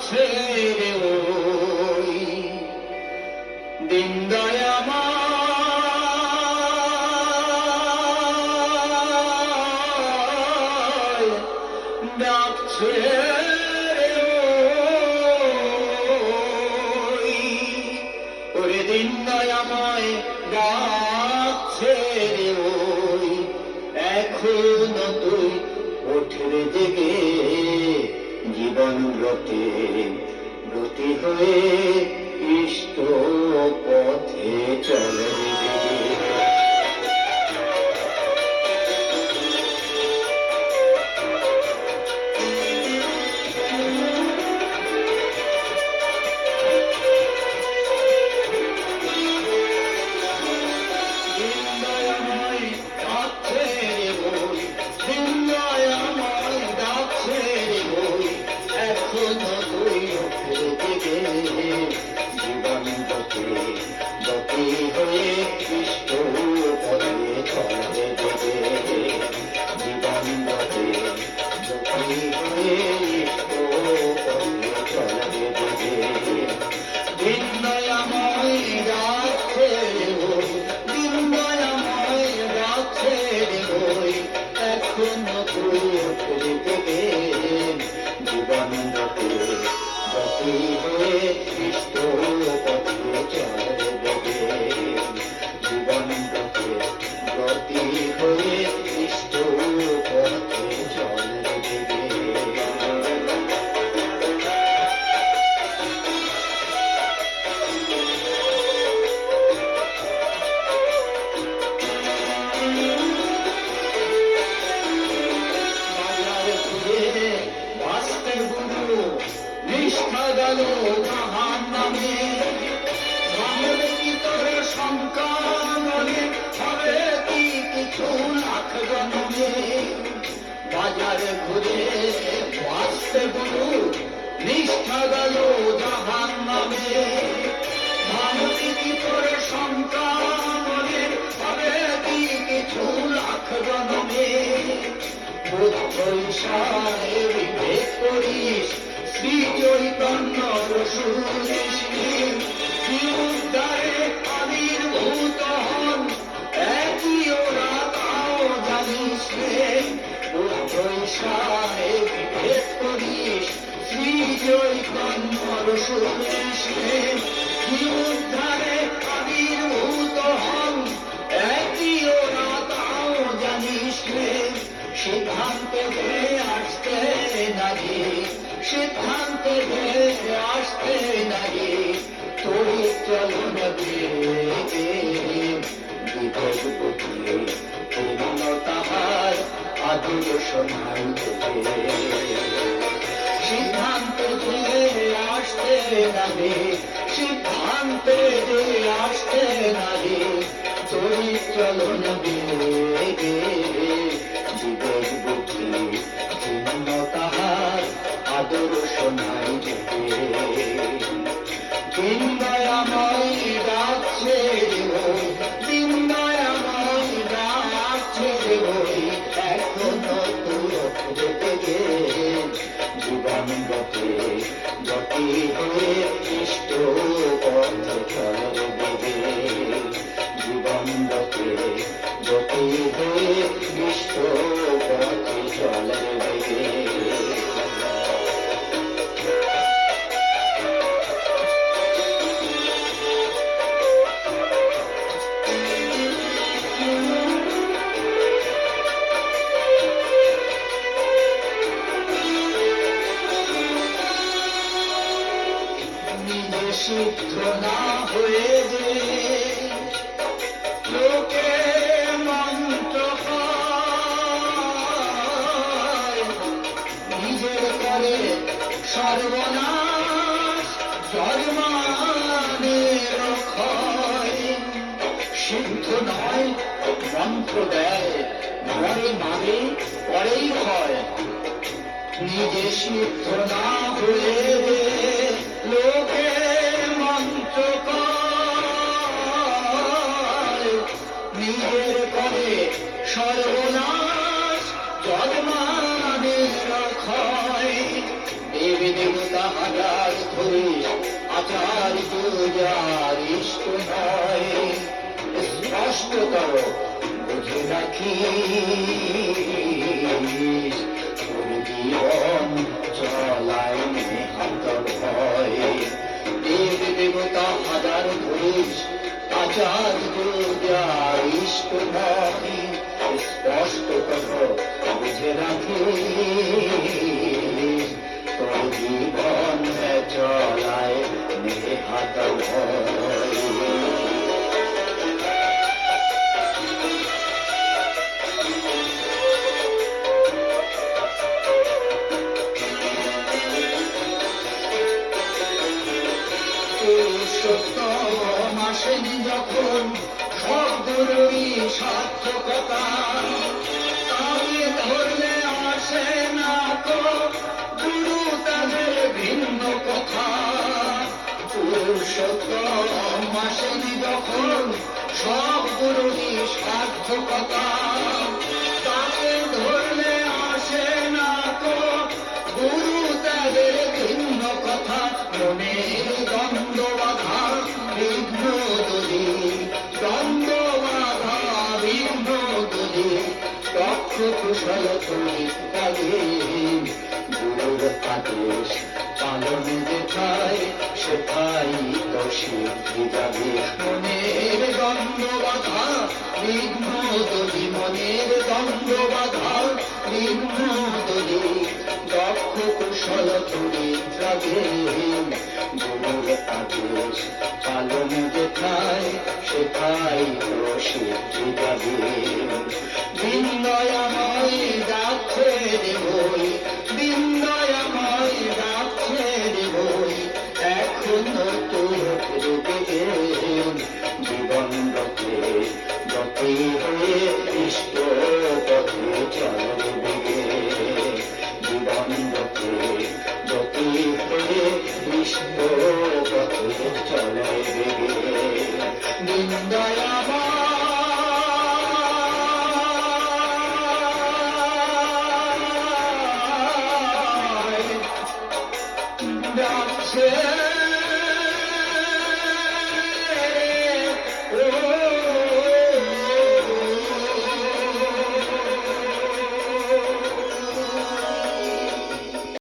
ডাকছে রে ওই দিন দয়াময় ডাকছে রে ওই ওরে দিন দয়াময় ডাকছে রে ওই এখনো তুই ওঠে জেগে জীবন ব্রতে ব্রতী হয়ে ইষ্ট পথে চলে বাজারে ঘুরে বাঁচতে গুরু নিষ্ঠা গেল জাহান নামে মানবী কি তোর সন্তানে হবে কি কিছু লাখ জন্মে বিবেক করিস শ্রী চৈতন্য শ্রী উদ্ধারে আবির্ভূত হন একই ওরা তাও জানিস বিবেক করিস শ্রী চৈতন্য শ্রী উদ্ধারে আবির্ভূত হন একই ওরা তাও জানিস সিদ্ধান্তে আসতে নাগে সিদ্ধান্তে আসতে নাগে তোর চলন তাহার আদর শোনাই সিদ্ধান্তে আসতে নাগে সিদ্ধান্তে আসতে নাগে তোর চলন বিবেকে বিবেক বুদ্ধি ভিন্ন তাহার আদর শোনাই দিন দয়াময় ডাকছে দিন দয়াময় ডাকছে এখনো তুই গে জীবন গতে গতি হয়ে ইষ্ট পথ চলে দেবে জীবন গতে গতি হয়ে ইষ্ট পথে চলে দেবে সিদ্ধ না হয়ে যে লোকে মন্ত্র নিজের করে সর্বনাশ জন্মানের ক্ষয় সিদ্ধ নয় মন্ত্র দেয় মরে মানে পরেই হয় নিজে সিদ্ধ না হয়ে লোকে মন্ত্র নিজের করে সর্বনাশ জন্মানের ক্ষয় দেবী দেবতা হাজার ধরে আচার পূজার ইষ্ট নয়, স্পষ্টতর বুঝে রাখিস তোর জীবন চলায় নেহাতর ভয়। দেব দেবতা হাজার ধরিস আচার পূজার ইষ্ট নয়, স্পষ্টতর বুঝে রাখিস তোর জীবন চলায় নেহাতর ভয়। পুরুষোত্তম আসেন যখন শব্দরই সার্থকতা, তাকে ধরলে আসে না তো গুরু তাদের ভিন্ন কথা। পুরুষোত্তম আসেন যখন শব্দরই সার্থকতা, তাকে ধরলে আসে না তো গুরু তাদের ভিন্ন কথা। মনের দ্বন্দ্ব বাধা বিঘ্ন দূরে, দ্বন্দ্ব বাধা বিঘ্ন দূরে, দক্ষ কুশল তুমি কাজে গুরুর আদেশ পালন যেথায় সেথাই তো সিদ্ধি যাবে। মনের দ্বন্দ্ব বাধা বিঘ্ন দূরে, মনের দ্বন্দ্ব বাধা বিঘ্ন দূরে, দক্ষ কুশল তুমি যাবে গুরুর আদেশ পালন যেথায় সেথাই তো সিদ্ধি যাবে। বিন্দয়াময় যাচ্ছে রে বই, বিন্দয়াময় যাচ্ছে রে বই, এখনো তোর বেগে জীবন রথে গতি হয়ে ইষ্ট পথে চলে বেগে। জীবন রথে গতি হয়ে ইষ্ট পথে চলে বেগে। বিন্দয়াময়